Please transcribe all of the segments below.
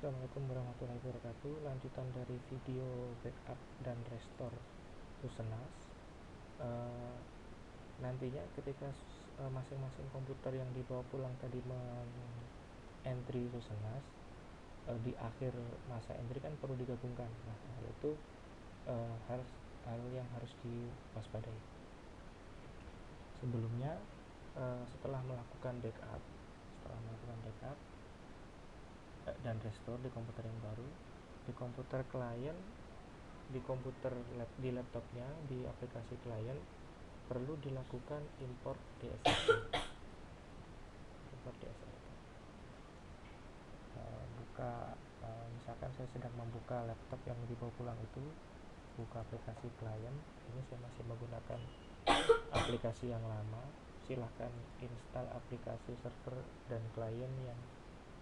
Assalamualaikum warahmatullahi wabarakatuh. Lanjutan dari video backup dan restore Tusenas. Nantinya ketika masing-masing komputer yang dibawa pulang tadi entry Tusenas, di akhir masa entry kan perlu digabungkan. Nah, itu hal yang harus diwaspadai. Sebelumnya, setelah melakukan backup dan restore di komputer yang baru, di komputer klien, di laptopnya, di aplikasi klien perlu dilakukan import DSRT. Misalkan saya sedang membuka laptop yang dibawa pulang itu, buka aplikasi klien. Ini saya masih menggunakan aplikasi yang lama. Silahkan install aplikasi server dan klien yang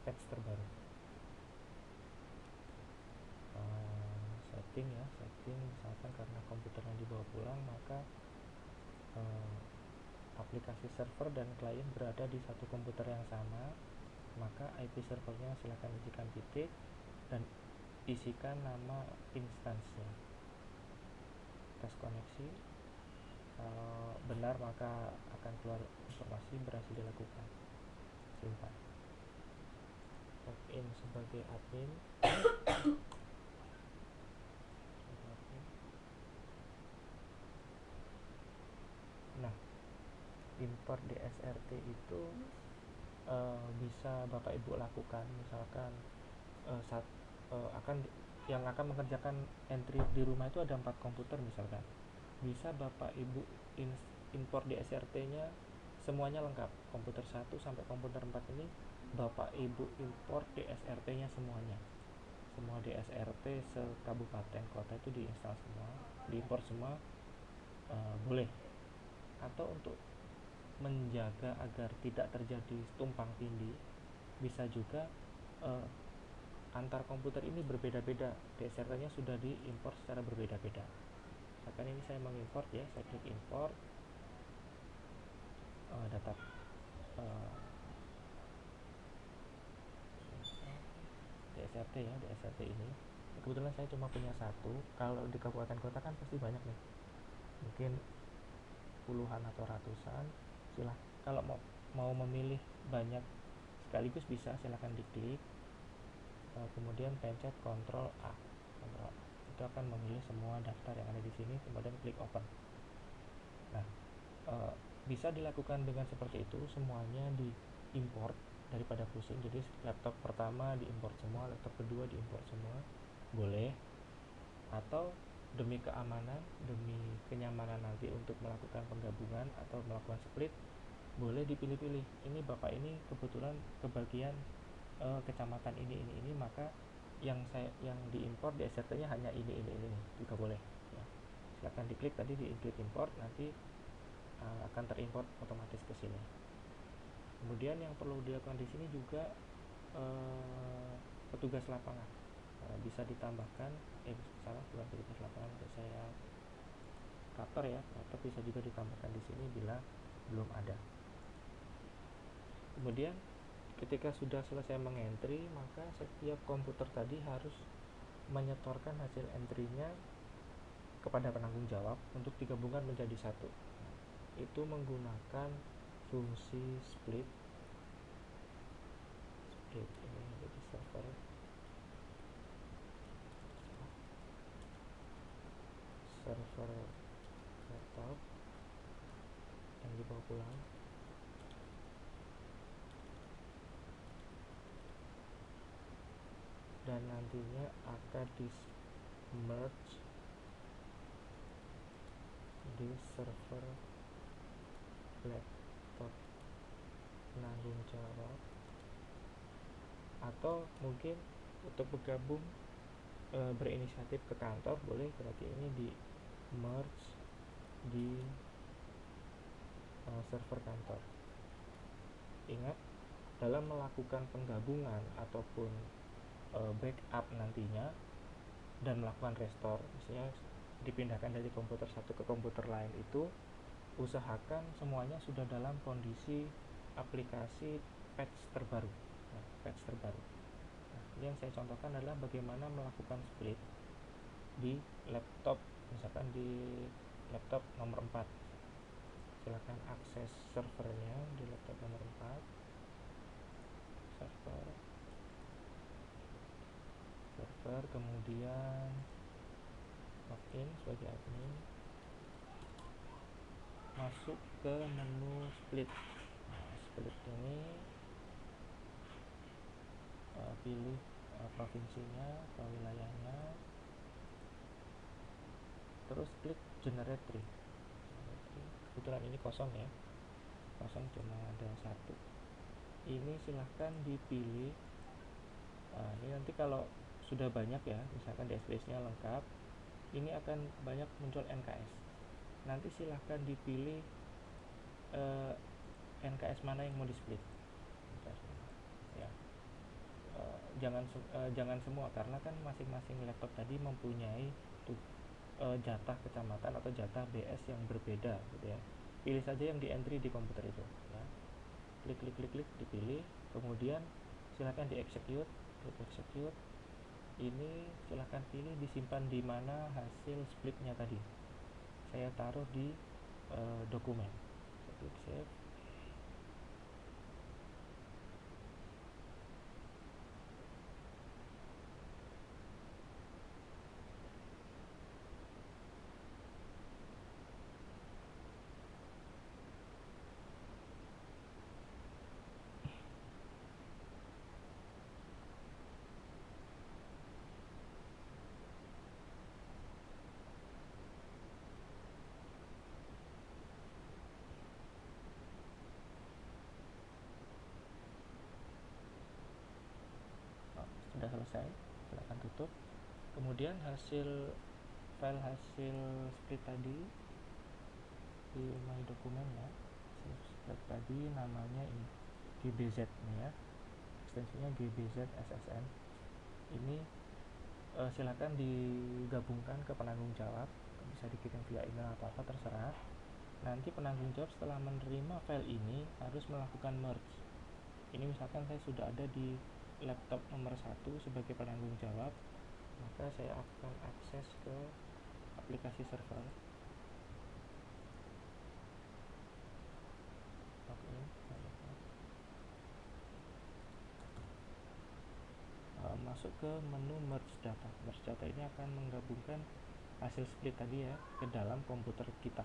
patch terbaru. Setting misalkan karena komputer yang dibawa pulang, maka aplikasi server dan klien berada di satu komputer yang sama, maka IP servernya silahkan isikan titik dan isikan nama instansnya. Tes koneksi, kalau benar maka akan keluar informasi berhasil dilakukan. Simpan. Login sebagai admin. Nah, import DSRT itu bisa Bapak Ibu lakukan, misalkan yang akan mengerjakan entry di rumah itu ada 4 komputer misalkan. Bisa Bapak Ibu import DSRT-nya semuanya lengkap, komputer 1 sampai komputer 4 ini Bapak Ibu import DSRT-nya semuanya. Semua DSRT sekabupaten kota itu diinstal semua, diimport semua, boleh. Atau untuk menjaga agar tidak terjadi tumpang tindih, bisa juga antar komputer ini berbeda-beda, DSRT-nya sudah diimport secara berbeda-beda. Misalkan ini saya mengimport ya, saya klik import data DSRT ya, DSRT ini kebetulan saya cuma punya satu. Kalau di kabupaten kota kan pasti banyak nih, mungkin puluhan atau ratusan. Kalau mau memilih banyak sekaligus bisa, silahkan diklik, kemudian pencet Ctrl A. Itu akan memilih semua daftar yang ada di sini, kemudian klik open. Nah, bisa dilakukan dengan seperti itu, semuanya diimport daripada pusing. Jadi laptop pertama diimport semua, laptop kedua diimport semua, boleh. Atau demi keamanan, demi kenyamanan nanti untuk melakukan penggabungan atau melakukan split, boleh dipilih-pilih. Ini Bapak ini kebetulan kebagian kecamatan ini, maka yang diimport DSRT-nya hanya ini juga boleh ya. Silakan diklik tadi, klik import, nanti akan terimport otomatis ke sini. Kemudian yang perlu dilakukan di sini juga petugas lapangan bisa ditambahkan, bukan petugas lapangan, saya cover ya, atau bisa juga ditambahkan di sini bila belum ada. Kemudian ketika sudah selesai mengentry, maka setiap komputer tadi harus menyetorkan hasil entry-nya kepada penanggung jawab untuk digabungkan menjadi satu. Itu menggunakan fungsi split ini jadi server laptop yang dibawa pulang. Dan nantinya akan di-merge di server laptop penanggung jawab, atau mungkin untuk bergabung berinisiatif ke kantor boleh, berarti ini di-merge di server kantor. Ingat, dalam melakukan penggabungan ataupun backup nantinya dan melakukan restore, misalnya dipindahkan dari komputer satu ke komputer lain, itu usahakan semuanya sudah dalam kondisi aplikasi patch terbaru. Nah, ini yang saya contohkan adalah bagaimana melakukan split di laptop, misalkan di laptop nomor 4. Silahkan akses servernya di laptop nomor 4, server, kemudian login sebagai admin, masuk ke menu split. Nah, split ini pilih provinsinya atau wilayahnya, terus klik generate tree. Kebetulan ini kosong ya, kosong, cuma ada satu. Ini silahkan dipilih. Ini nanti kalau sudah banyak ya, misalkan DSpace-nya lengkap, ini akan banyak muncul NKS. Nanti silahkan dipilih NKS mana yang mau di split ya. Jangan semua, karena kan masing-masing laptop tadi mempunyai jatah kecamatan atau jatah BS yang berbeda gitu ya. Pilih saja yang di entry di komputer itu ya. Klik dipilih, kemudian silahkan di execute, klik execute. Ini silahkan pilih disimpan di mana hasil splitnya tadi. Saya taruh di dokumen. Saya klik save. Sudah selesai, silahkan tutup. Kemudian file hasil split tadi di my dokumen ya, split tadi namanya ini GBZ nih ya, ekstensinya GBZ SSN. Ini silakan digabungkan ke penanggung jawab, bisa dikirim via email atau apa terserah. Nanti penanggung jawab setelah menerima file ini harus melakukan merge. Ini misalkan saya sudah ada di laptop nomor 1 sebagai penanggung jawab, maka saya akan akses ke aplikasi server, login, masuk ke menu merge data. Merge data ini akan menggabungkan hasil split tadi ya ke dalam komputer kita.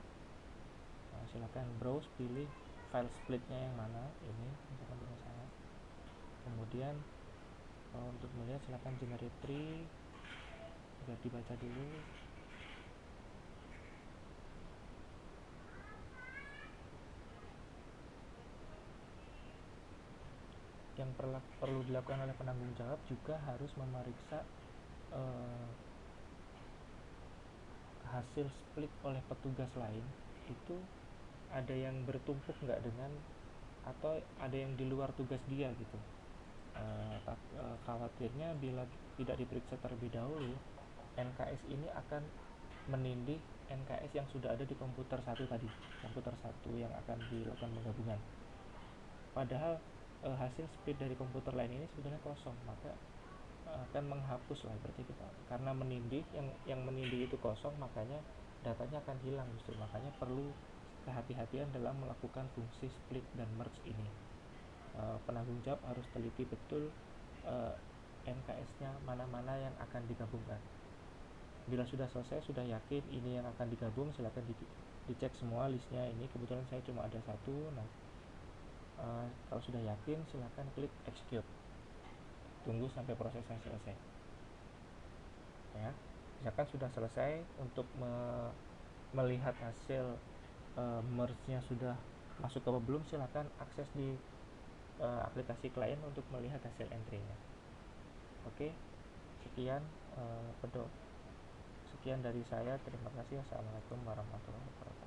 Silakan browse, pilih file splitnya yang mana, ini misalkan punya saya. Kemudian untuk melihat silakan generate tree, biar dibaca dulu. Yang perlu dilakukan oleh penanggung jawab juga harus memeriksa hasil split oleh petugas lain itu ada yang bertumpuk nggak dengan, atau ada yang di luar tugas dia gitu. Khawatirnya bila tidak diperiksa terlebih dahulu, NKS ini akan menindih NKS yang sudah ada di komputer satu tadi, komputer satu yang akan dilakukan penggabungan. Padahal hasil split dari komputer lain ini sebetulnya kosong, maka akan menghapus lah berarti kita, karena menindih yang menindih itu kosong, makanya datanya akan hilang justru. Makanya perlu kehati-hatian dalam melakukan fungsi split dan merge ini. Penanggung jawab harus teliti betul NKS-nya mana-mana yang akan digabungkan. Bila sudah selesai, sudah yakin ini yang akan digabung, silakan dicek semua listnya. Ini kebetulan saya cuma ada satu. Nah, kalau sudah yakin silakan klik execute, tunggu sampai prosesnya selesai ya. Misalkan sudah selesai, untuk melihat hasil merge-nya sudah masuk ke belum, silakan akses di aplikasi klien untuk melihat hasil entry-nya. Oke, sekian sekian dari saya. Terima kasih. Assalamualaikum warahmatullahi wabarakatuh.